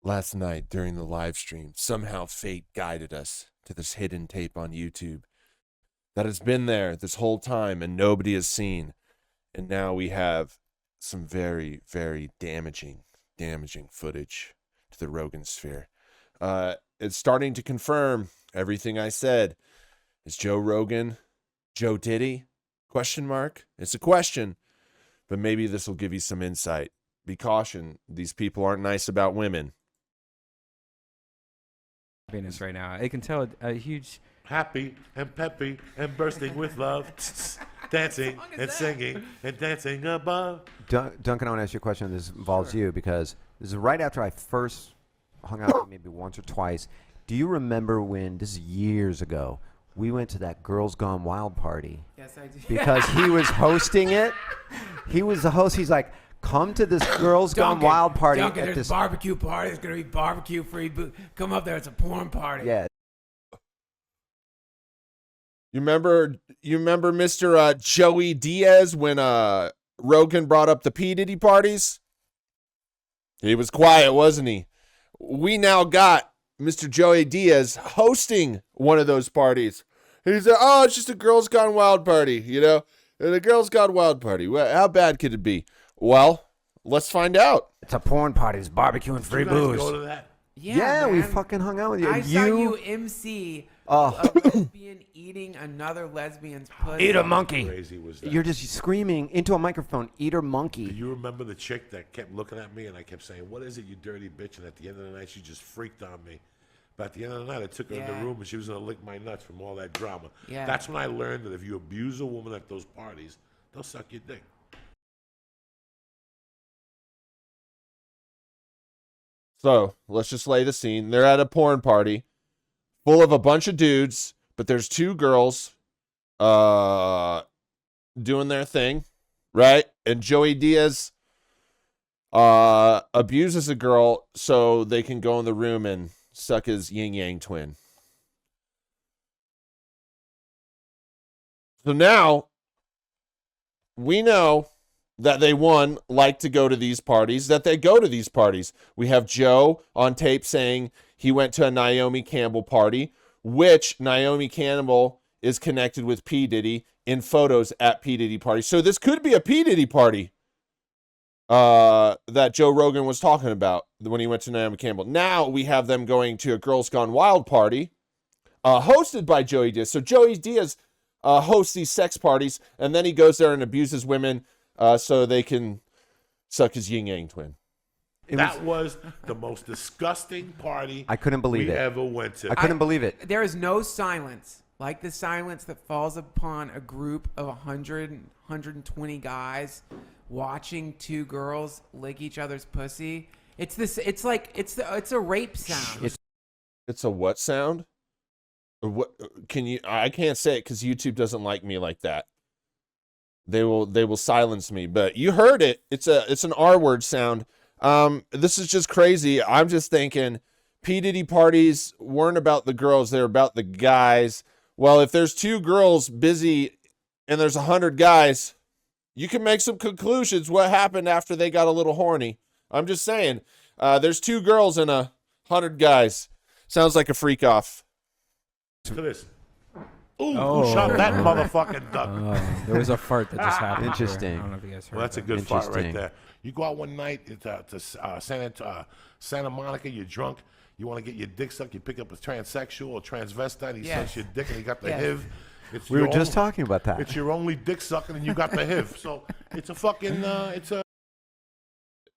last night during the live stream, somehow fate guided us to this hidden tape on YouTube that has been there this whole time and nobody has seen. And now we have some very, very damaging footage to the Rogan sphere. It's starting to confirm everything I said. Is Joe Rogan Joe Diddy? Question mark. It's a question, but maybe this will give you some insight. Be cautioned, these people aren't nice about women. Happiness right now. I can tell a huge happy and peppy and bursting with love, dancing and singing and dancing above. Duncan, I want to ask you a question. This involves you because this is right after I first hung out with you maybe once or twice. Do you remember when, this is years ago, we went to that Girls Gone Wild party? Yes, I do. Because he was hosting it. He was the host. He's like, come to this Girls Gone Wild party. Duncan, at there's this barbecue party. There's going to be barbecue free. Come up there. It's a porn party. Yeah. You remember Mr. Joey Diaz when Rogan brought up the P. Diddy parties? He was quiet, wasn't he? We now got Mr. Joey Diaz hosting one of those parties. He's like, oh, it's just a Girls Gone Wild party, you know? The Girls Gone Wild party. Well, how bad could it be? Well, let's find out. It's a porn party. It's barbecue and free You guys booze. go to that? Yeah, we fucking hung out with you. I saw you MC a lesbian eating another lesbian's pussy. Eat a monkey. Crazy was that? You're just screaming into a microphone, eat her monkey. Do you remember the chick that kept looking at me and I kept saying, what is it, you dirty bitch? And at the end of the night, she just freaked on me. But at the end of the night, I took her in the room and she was going to lick my nuts from all that drama. Yeah. That's when I learned that if you abuse a woman at those parties, they'll suck your dick. So let's just lay the scene. They're at a porn party full of a bunch of dudes, but there's two girls doing their thing, right? And Joey Diaz abuses a girl so they can go in the room and suck his yin-yang twin. So now we know that they, one, like to go to these parties, that they go to these parties. We have Joe on tape saying he went to a Naomi Campbell party, which Naomi Campbell is connected with P. Diddy in photos at P. Diddy parties. So this could be a P. Diddy party that Joe Rogan was talking about when he went to Naomi Campbell. Now we have them going to a Girls Gone Wild party hosted by Joey Diaz. So Joey Diaz hosts these sex parties, and then he goes there and abuses women so they can suck his yin-yang twin. That was the most disgusting party I couldn't believe we it. ever went to. I couldn't believe it. There is no silence like the silence that falls upon a group of 100, 120 guys watching two girls lick each other's pussy. It's this. It's like it's a rape sound. It's a what sound? Or what? Can you? I can't say it because YouTube doesn't like me like that. They will silence me. But you heard it. It's an R word sound. This is just crazy. I'm just thinking P. Diddy parties weren't about the girls. They're about the guys. Well, if there's two girls busy and there's 100 guys, you can make some conclusions what happened after they got a little horny. I'm just saying, there's two girls and 100 guys. Sounds like a freak off. To this. Ooh, who shot that motherfucking duck? there was a fart that just happened. Interesting. I don't know if you guys heard. Well, that's a that. good fart right Interesting. there. You go out one night to Santa Monica, you're drunk, you want to get your dick sucked, you pick up a transsexual or transvestite, he sucks your dick and he got the HIV. It's We were your just only- talking about that. It's your only dick sucking and you got the HIV. So it's a fucking,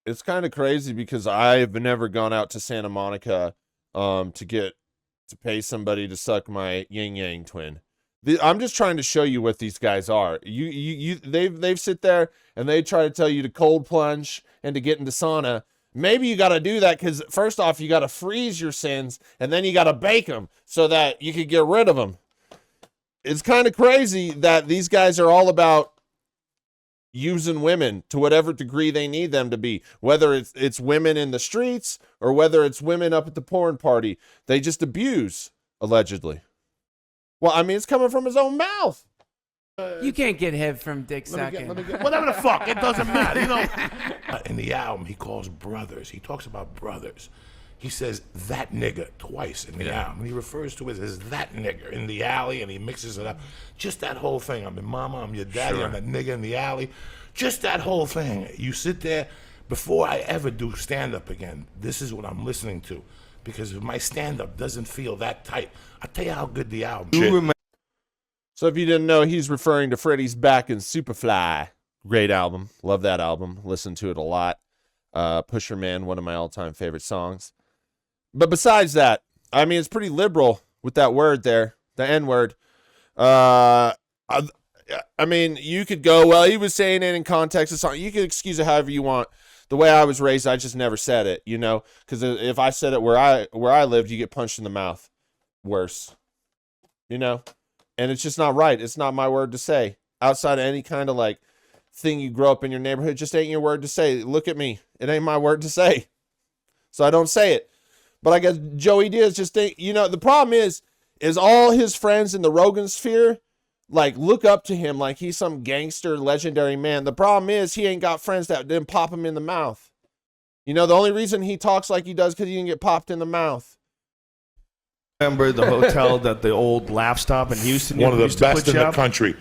It's kind of crazy because I've never gone out to Santa Monica to pay somebody to suck my yin yang twin. I'm just trying to show you what these guys are. They've sit there and they try to tell you to cold plunge and to get into sauna. Maybe you got to do that because first off, you got to freeze your sins and then you got to bake them so that you can get rid of them. It's kind of crazy that these guys are all about using women to whatever degree they need them to be, whether it's women in the streets or whether it's women up at the porn party. They just abuse, allegedly. Well, I mean, it's coming from his own mouth. You can't get hit from dick let sucking. me get, whatever the fuck, it doesn't matter. You know, in the album, he calls brothers. He talks about brothers. he says that nigga twice in the album. And he refers to it as that nigga in the alley, and he mixes it up. Just that whole thing. I'm your mama, I'm your daddy, I'm that nigga in the alley. Just that whole thing. You sit there, before I ever do stand-up again, this is what I'm listening to. Because if my stand-up doesn't feel that tight, I'll tell you how good the album is. So if you didn't know, he's referring to Freddie's Back in Superfly. Great album. Love that album. Listen to it a lot. Pusher Man, one of my all-time favorite songs. But besides that, I mean, it's pretty liberal with that word there, the N-word. I mean, you could go, well, he was saying it in context of song. You can excuse it however you want. The way I was raised, I just never said it, you know? Because if I said it where I lived, you get punched in the mouth. Worse. You know? And it's just not right. It's not my word to say. Outside of any kind of, like, thing you grow up in your neighborhood, it just ain't your word to say. Look at me. It ain't my word to say. So I don't say it. But I guess Joey Diaz just think, you know, the problem is all his friends in the Rogan sphere, like, look up to him like he's some gangster, legendary man. The problem is he ain't got friends that didn't pop him in the mouth. You know, the only reason he talks like he does because he didn't get popped in the mouth. Remember the hotel that the old Laugh Stop in Houston? One of the best in the country.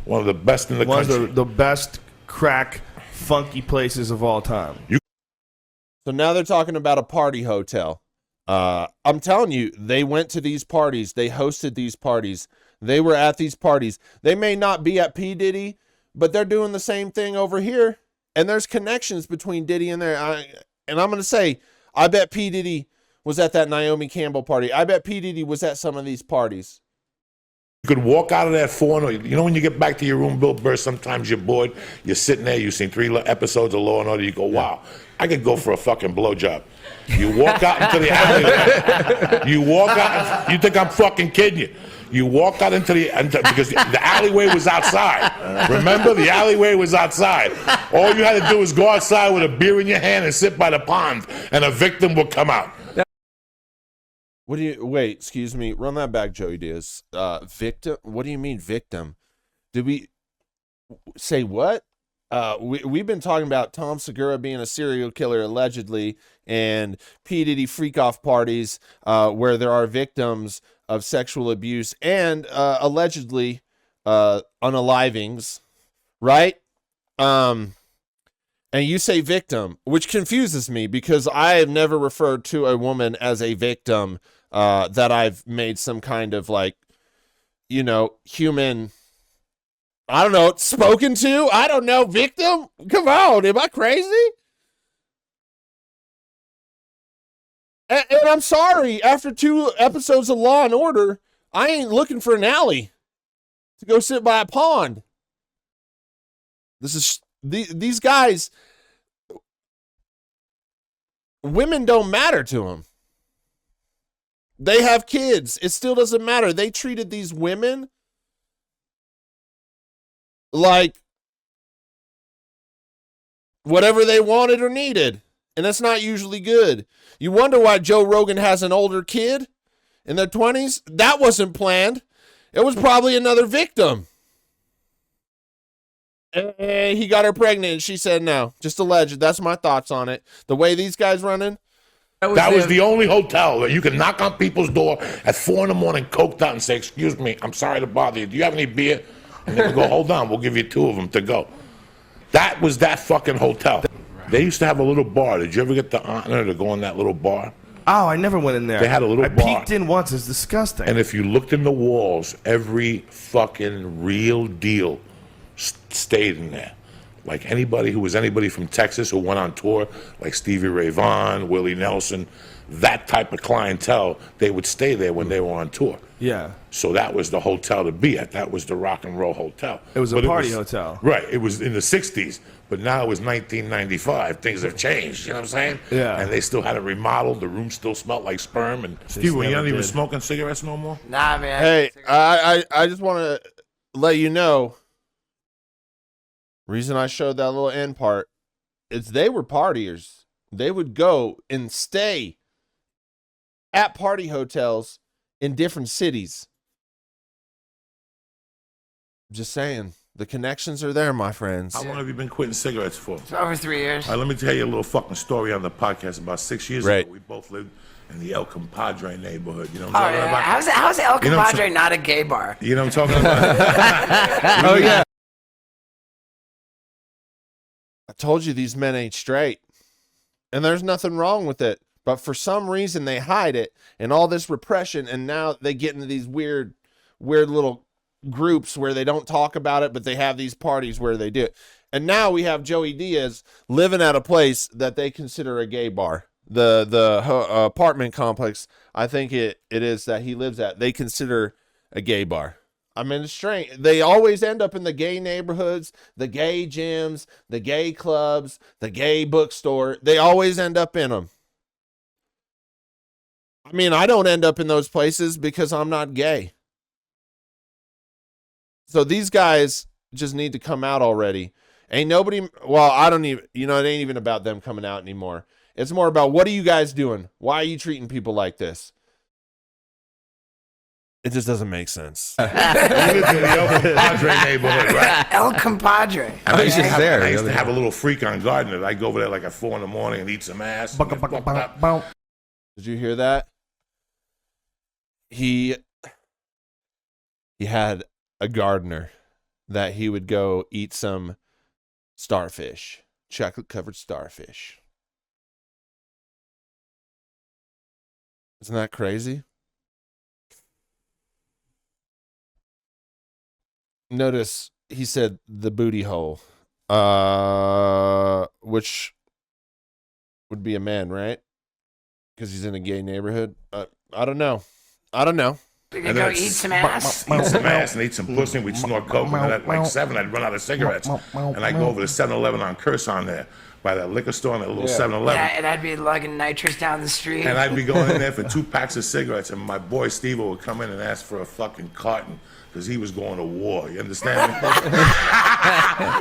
One of the best in the country. One of the best crack, funky places of all time. So now they're talking about a party hotel. I'm telling you, they went to these parties. They hosted these parties. They were at these parties. They may not be at P. Diddy, but they're doing the same thing over here. And there's connections between Diddy and there. And I'm going to say, I bet P. Diddy was at that Naomi Campbell party. I bet P. Diddy was at some of these parties. You could walk out of that phone, or you know when you get back to your room, Bill Burr, sometimes you're bored, you're sitting there, you've seen 3 episodes of Law & Order, you go, wow, I could go for a fucking blowjob. You walk out into the alleyway. You walk out, you think I'm fucking kidding you. You walk out into because the alleyway was outside. Remember, the alleyway was outside. All you had to do was go outside with a beer in your hand and sit by the pond, and a victim would come out. Wait, excuse me, run that back, Joey Diaz. Victim? What do you mean victim? Did we say what? We've been talking about Tom Segura being a serial killer allegedly, and P. Diddy freak-off parties where there are victims of sexual abuse and allegedly unalivings, right? And you say victim, which confuses me because I have never referred to a woman as a victim that I've made some kind of, like, you know, human, I don't know, spoken to? I don't know, victim? Come on, am I crazy? And I'm sorry, after 2 episodes of Law & Order, I ain't looking for an alley to go sit by a pond. These guys, women don't matter to them. They have kids. It still doesn't matter. They treated these women like whatever they wanted or needed. And that's not usually good. You wonder why Joe Rogan has an older kid in their 20s? That wasn't planned. It was probably another victim. And he got her pregnant and she said no. Just alleged. That's my thoughts on it. The way these guys running. That was the only hotel that you could knock on people's door at 4 a.m, coked out, and say, excuse me, I'm sorry to bother you. Do you have any beer? And they would go, hold on, we'll give you 2 of them to go. That was that fucking hotel. They used to have a little bar. Did you ever get the honor to go in that little bar? Oh, I never went in there. They had a little bar. I peeked in once. It's disgusting. And if you looked in the walls, every fucking real deal stayed in there. Like anybody who was anybody from Texas who went on tour, like Stevie Ray Vaughan, Willie Nelson, that type of clientele, they would stay there when they were on tour. Yeah. So that was the hotel to be at. That was the rock and roll hotel. It was a party hotel. Right. It was in the 60s, but now it was 1995. Things have changed, you know what I'm saying? Yeah. And they still had it remodeled. The room still smelled like sperm. And Steve, were you not even smoking cigarettes no more? Nah, man. Hey, I just want to let you know, reason I showed that little end part is they were partiers. They would go and stay at party hotels in different cities. Just saying. The connections are there, my friends. How long have you been quitting cigarettes for? It's over 3 years. All right, let me tell you a little fucking story on the podcast. About 6 years Right. ago, we both lived in the El Compadre neighborhood. You know what Oh, I'm talking yeah. about? How's El You know what I'm Compadre not a gay bar? You know what I'm talking about? Oh yeah. I told you these men ain't straight. And there's nothing wrong with it. But for some reason they hide it and all this repression, and now they get into these weird little groups where they don't talk about it, but they have these parties where they do it. And now we have Joey Diaz living at a place that they consider a gay bar. The apartment complex, I think it is that he lives at, they consider a gay bar. I mean, it's strange. They always end up in the gay neighborhoods, the gay gyms, the gay clubs, the gay bookstore. They always end up in them. I mean, I don't end up in those places because I'm not gay. So these guys just need to come out already. Ain't nobody, well, I don't even, it ain't even about them coming out anymore. It's more about, what are you guys doing? Why are you treating people like this? It just doesn't make sense. We lived in the El Compadre neighborhood, right? El Compadre. And I used, to just have, there I the used to other have a little freak on Gardner. I'd go over there like at 4 in the morning and eat some ass. Did you hear that? He had a gardener that he would go eat some starfish, chocolate covered starfish. Isn't that crazy? Notice he said the booty hole, which would be a man, right? Because he's in a gay neighborhood. I don't know. We could go eat some ass. Eat some ass and eat some pussy, and we'd snort coke, and then at like 7, I'd run out of cigarettes. And I'd go over to 7-Eleven on Curson there, by that liquor store, and that little 7-Eleven. Yeah, and I'd be lugging nitrous down the street. And I'd be going in there for 2 packs of cigarettes, and my boy Steve would come in and ask for a fucking carton because he was going to war. You understand me?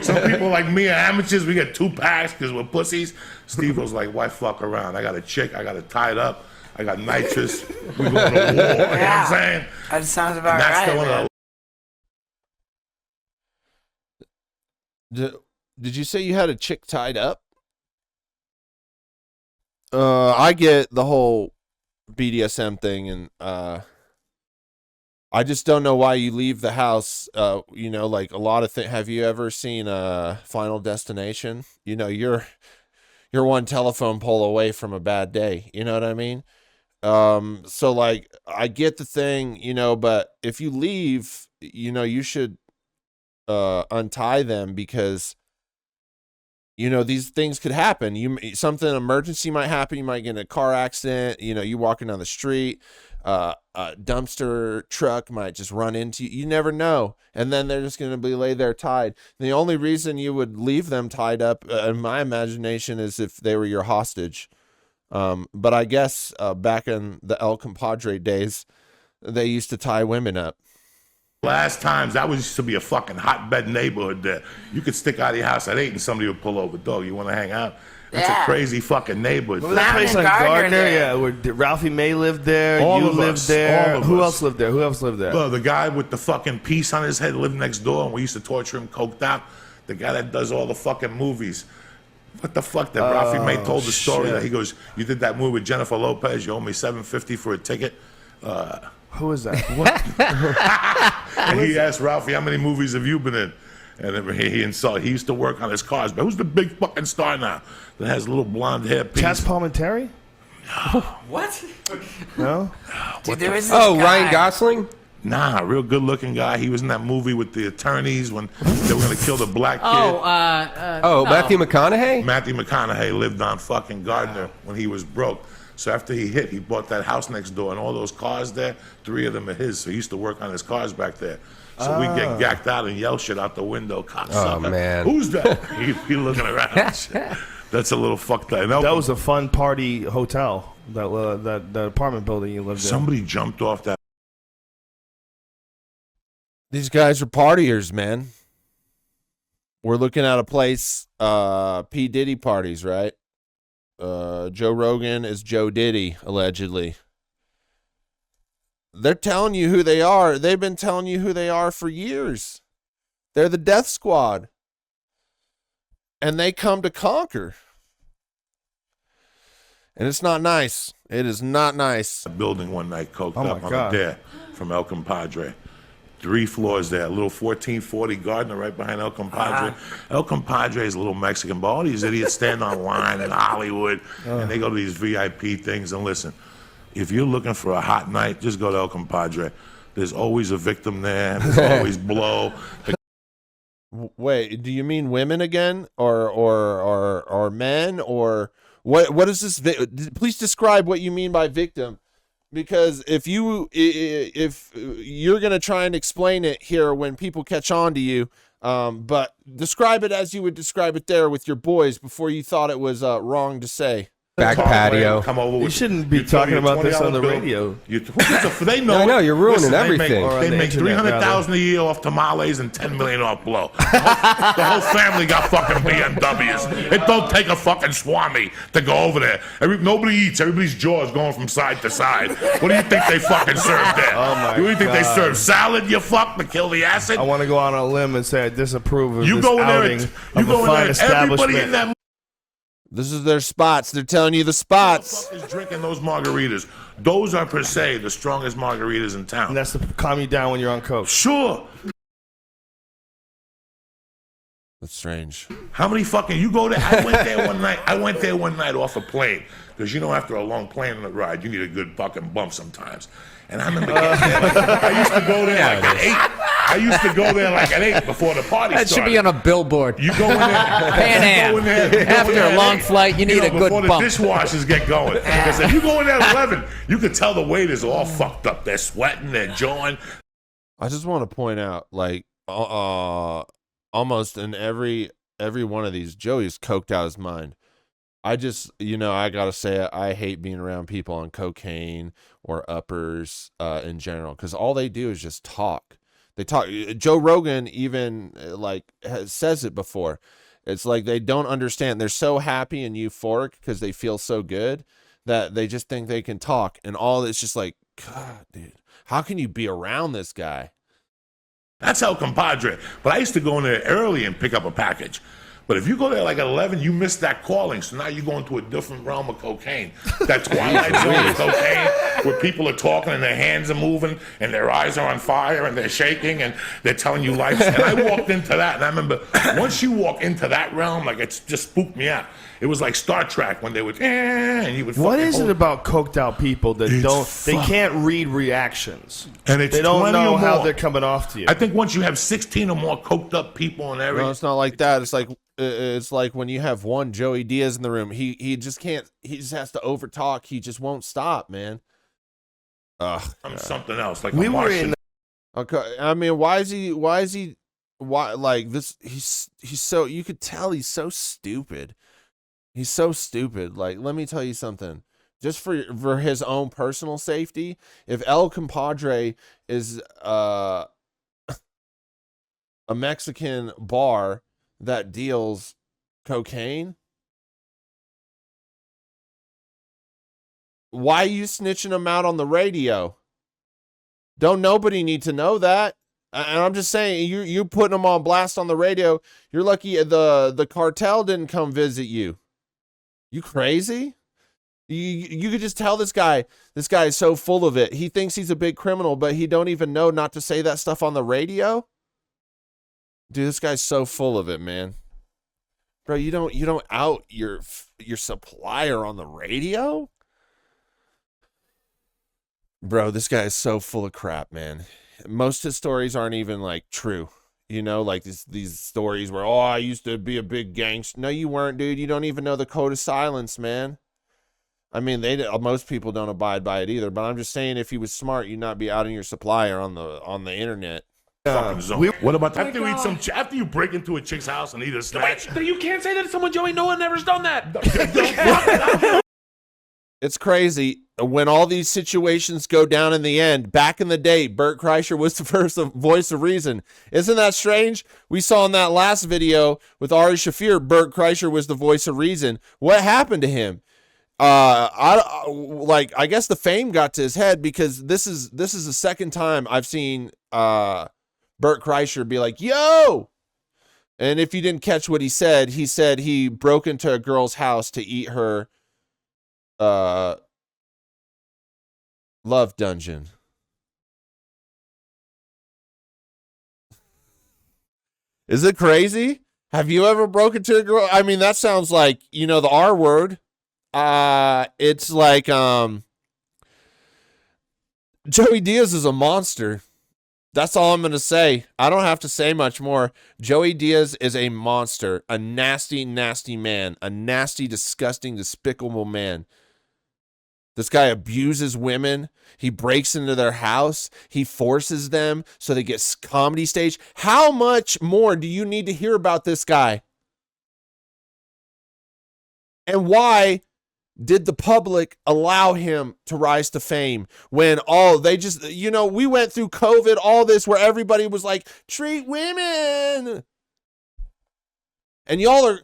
Some people like me are amateurs. We get 2 packs because we're pussies. Steve was like, why fuck around? I got a chick. I got it tied up. I got nitrous. We're going to war. You know what I'm saying? That sounds about And that's right. the one man. Did you say you had a chick tied up? I get the whole BDSM thing, and I just don't know why you leave the house. Like a lot of things. Have you ever seen Final Destination? You're one telephone pole away from a bad day. You know what I mean? So like, I get the thing, but if you leave, you should untie them, because these things could happen. Something emergency might happen. You might get in a car accident. You walking down the street, a dumpster truck might just run into you. You never know. And then they're just going to be lay there tied. The only reason you would leave them tied up, in my imagination, is if they were your hostage. But I guess back in the El Compadre days, they used to tie women up. Last times, that used to be a fucking hotbed neighborhood there. You could stick out of your house at 8 and somebody would pull over. Dog, you want to hang out? It's a crazy fucking neighborhood. Remember that place on Gardner Gardner? there. Yeah, where Ralphie May lived there. All you of lived us. there. All of Who us. else lived there? Who else lived there? The guy with the fucking piece on his head lived next door, and we used to torture him coked out. The guy that does all the fucking movies. What the fuck? That Ralphie May told the story shit. that he goes, "You did that movie with Jennifer Lopez. You owe me $750 for a ticket." Who is that? What? And he asked Ralphie, "How many movies have you been in?" And then he insulted. He used to work on his cars. But who's the big fucking star now that has little blonde hair? Chas Palminteri? What? No? Dude, there was this Oh, guy. Ryan Gosling? Nah, real good looking guy. He was in that movie with the attorneys when they were going to kill the black kid. Oh, no. Matthew McConaughey? Matthew McConaughey lived on fucking Gardner when he was broke. So after he bought that house next door, and all those cars there, 3 of them are his. So he used to work on his cars back there. So we'd get gacked out and yell shit out the window. Cocksucker. Oh, man. Who's that? He'd be looking around. That's a little fucked up. That was a fun party hotel, that apartment building you lived in. Somebody jumped off that. These guys are partiers, man. We're looking at a place, P. Diddy parties, right? Joe Rogan is Joe Diddy, allegedly. They're telling you who they are. They've been telling you who they are for years. They're the death squad. And they come to conquer. And it's not nice. It is not nice. A building one night, coked Oh, up my on God. a dare from El Compadre. 3 floors there, a little 1440 Gardner right behind El Compadre. El Compadre is a little Mexican, but all these idiots stand on line in Hollywood, and they go to these VIP things. And listen, if you're looking for a hot night, just go to El Compadre. There's always a victim there. There's always blow. Wait, do you mean women again, or men, or what is this? Please describe what you mean by victim, because if you're gonna try and explain it here when people catch on to you, but describe it as you would describe it there with your boys before you thought it was wrong to say. Back Talk patio. away, come over You with- shouldn't be you tell talking me about this $20 on the bill. radio. They know. I know, it. you're ruining Listen, everything. Or on They the make internet, $300,000 a year off tamales and $10 million off blow. The whole family got fucking BMWs. It don't take a fucking swami to go over there. Nobody eats. Everybody's jaws going from side to side. What do you think they fucking serve there? Oh, my You think they God. serve salad? You fuck to kill the acid. I want to go on a limb and say I disapprove of You this go in there. outing You of go a in fine there. Everybody establishment. in that This is their spots. They're telling you the spots. motherfucker is drinking those margaritas. Those are per se the strongest margaritas in town. And that's to calm you down when you're on coke. Sure. That's strange. How many fucking you go there? I went there one night off a plane because after a long plane ride, you need a good fucking bump sometimes. And I remember getting there. I used to go there like at 8. I used to go there like at 8 before the party That started. should be on a billboard. You go in there. Pan you go in there After a at long 8, flight, you need a good before the bump. dishwashers get going. Because if you go in there at 11, you can tell the waiters are all fucked up. They're sweating, they're jawing. I just want to point out, like, almost in every one of these, Joey's coked out his mind. I just, I gotta say it, I hate being around people on cocaine or uppers in general, because all they do is just talk. They talk. Joe Rogan even says it before. It's like they don't understand. They're so happy and euphoric because they feel so good that they just think they can talk, and all it's just like, God, dude, how can you be around this guy? That's El Compadre. But I used to go in there early and pick up a package. But if you go there like at 11, you miss that calling. So now you go into a different realm of cocaine. That twilight zone of cocaine where people are talking and their hands are moving and their eyes are on fire and they're shaking and they're telling you life. And I walked into that, and I remember once you walk into that realm, like it's just spooked me out. It was like Star Trek when they would, and you would. What fucking is it hold- about coked out people that they can't read reactions? And it's They don't 20 know or how more. they're coming off to you. I think once you have 16 or more coked up people in every. No, it's not like that. It's like when you have one Joey Diaz in the room, he just can't. He just has to overtalk. He just won't stop, man. I'm something else. Like we a were Martian. in Okay, I mean, why like this? He's so, you could tell he's so stupid. He's so stupid. Like, let me tell you something. Just for his own personal safety, if El Compadre is a Mexican bar that deals cocaine, why are you snitching him out on the radio? Don't nobody need to know that. And I'm just saying, you're putting them on blast on the radio. You're lucky the cartel didn't come visit you. You crazy? You could just tell this guy is so full of it. He thinks he's a big criminal, but he don't even know not to say that stuff on the radio. Dude, this guy's so full of it, man. Bro, you don't out your supplier on the radio? Bro, this guy is so full of crap, man. Most of his stories aren't even like true. Like these stories where, oh, I used to be a big gangster. No, you weren't, dude. You don't even know the code of silence, man. I mean, most people don't abide by it either, but I'm just saying, if he was smart, you'd not be outing your supplier on the internet. Fucking zone. What about after you after you break into a chick's house and eat a snatch? Wait, you can't say that to someone, Joey. No one ever's done that. It's crazy. When all these situations go down in the end, back in the day, Bert Kreischer was the first voice of reason. Isn't that strange? We saw in that last video with Ari Shaffir, Bert Kreischer was the voice of reason. What happened to him? I guess the fame got to his head, because this is the second time I've seen Bert Bert Kreischer be like, yo. And if you didn't catch what he said he broke into a girl's house to eat her love dungeon. Is it crazy? Have you ever broken into a girl? I mean, that sounds like, the R word. It's like Joey Diaz is a monster. That's all I'm going to say. I don't have to say much more. Joey Diaz is a monster, a nasty, nasty man, a nasty, disgusting, despicable man. This guy abuses women. He breaks into their house. He forces them so they get comedy stage. How much more do you need to hear about this guy? And why did the public allow him to rise to fame when they just, we went through COVID, all this where everybody was like, treat women. And y'all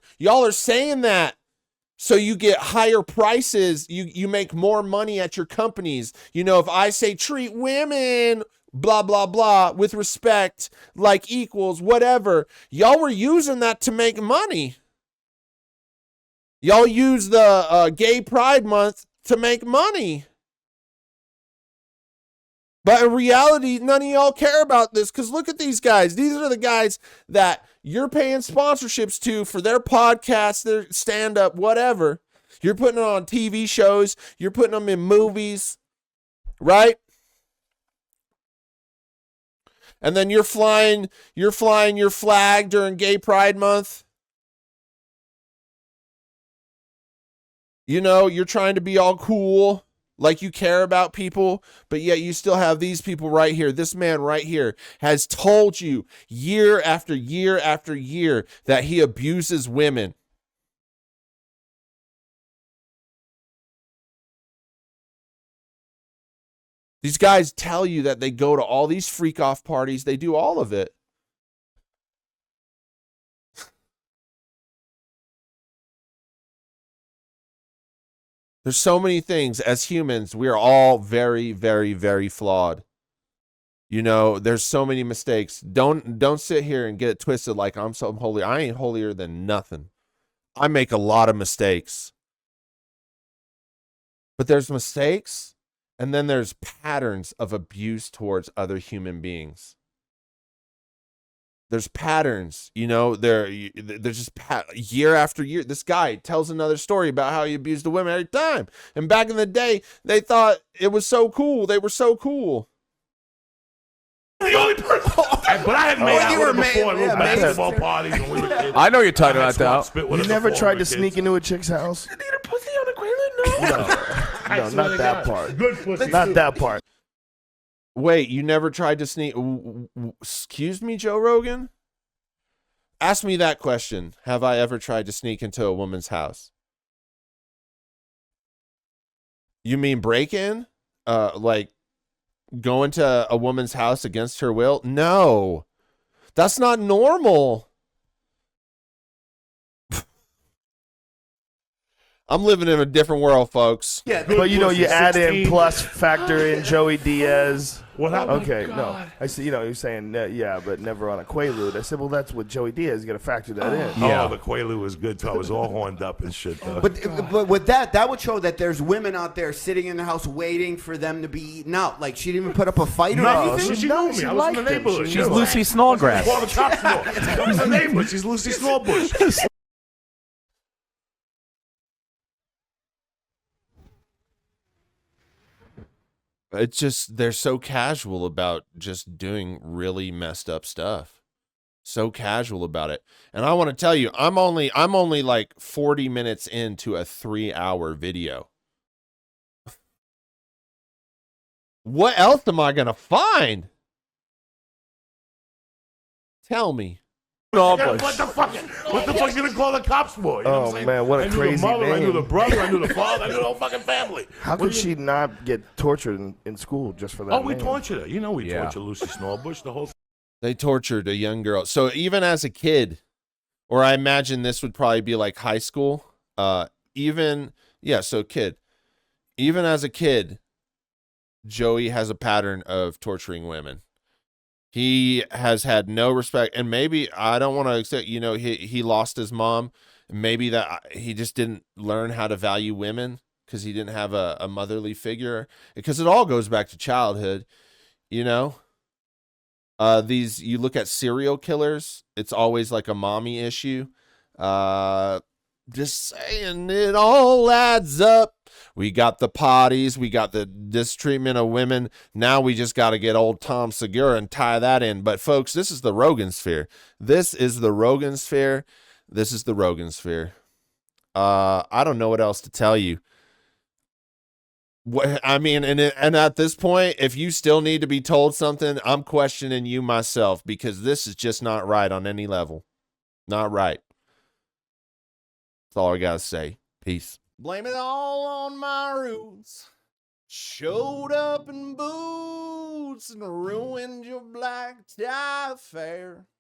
are saying that so you get higher prices. You make more money at your companies. If I say treat women, blah, blah, blah, with respect, like equals, whatever, y'all were using that to make money. Y'all use the Gay Pride Month to make money. But in reality, none of y'all care about this because look at these guys. These are the guys that you're paying sponsorships to for their podcasts, their stand-up, whatever. You're putting it on TV shows. You're putting them in movies, right? And then you're flying your flag during Gay Pride Month. You're trying to be all cool, like you care about people, but yet you still have these people right here. This man right here has told you year after year after year that he abuses women. These guys tell you that they go to all these freak off parties. They do all of it. There's so many things as humans. We are all very, very, very flawed. There's so many mistakes. Don't sit here and get it twisted like I'm so holy. I ain't holier than nothing. I make a lot of mistakes. But there's mistakes, and then there's patterns of abuse towards other human beings. There's patterns, there's just year after year. This guy tells another story about how he abused the women every time. And back in the day, they thought it was so cool. They were so cool. The only person. But I had made out with her before at little basketball parties when we were kids. I know you're talking about that. You never tried to sneak into a chick's house? You need a pussy on the Quaalude? No, not that part. Good pussy. Not that part. Wait, you never tried to sneak? Excuse me, Joe Rogan? Ask me that question. Have I ever tried to sneak into a woman's house? You mean break in? Like go into a woman's house against her will? No. That's not normal. I'm living in a different world, folks. Yeah, but you add in plus factor in Joey Diaz. What happened? Okay, no. I see, you're saying, yeah, but never on a Quaalude. I said, well, that's what Joey Diaz. You got to factor that in. Yeah. Oh, the Quaalude was good, too. I was all horned up and shit, though. But with that would show that there's women out there sitting in the house waiting for them to be eaten out. Like, she didn't even put up a fight or anything? She knew me. I was in the neighborhood. She's Lucy Snallgrass. Well, the cops know. That was the neighborhood. She's Lucy Snallbush. It's just, they're so casual about just doing really messed up stuff. So casual about it. And I want to tell you, I'm only like 40 minutes into a 3-hour video. What else am I going to find? Tell me. What the fuck you gonna call the cops for? You know what I'm man, what a crazy name. I knew the brother, I knew the father, I knew the whole fucking family. How could she not get tortured in school just for that? Oh, we tortured her. We tortured Lucy Snallbush, the whole. They tortured a young girl. So even as a kid, or I imagine this would probably be like high school. So kid. Even as a kid, Joey has a pattern of torturing women. He has had no respect, and maybe I don't want to accept. You know, he lost his mom. Maybe that he just didn't learn how to value women because he didn't have a motherly figure. Because it all goes back to childhood, you know. These you look at serial killers, it's always like a mommy issue. Just saying, it all adds up. We got the potties, we got the mistreatment of women. Now we just got to get old Tom Segura and tie that in. But folks, this is the Rogan sphere. This is the Rogan sphere. This is the Rogan sphere. I don't know what else to tell you. What I mean, and at this point, if you still need to be told something, I'm questioning you myself because this is just not right on any level. Not right. That's all I gotta say. Peace. Blame it all on my roots. Showed up in boots and ruined your black tie affair.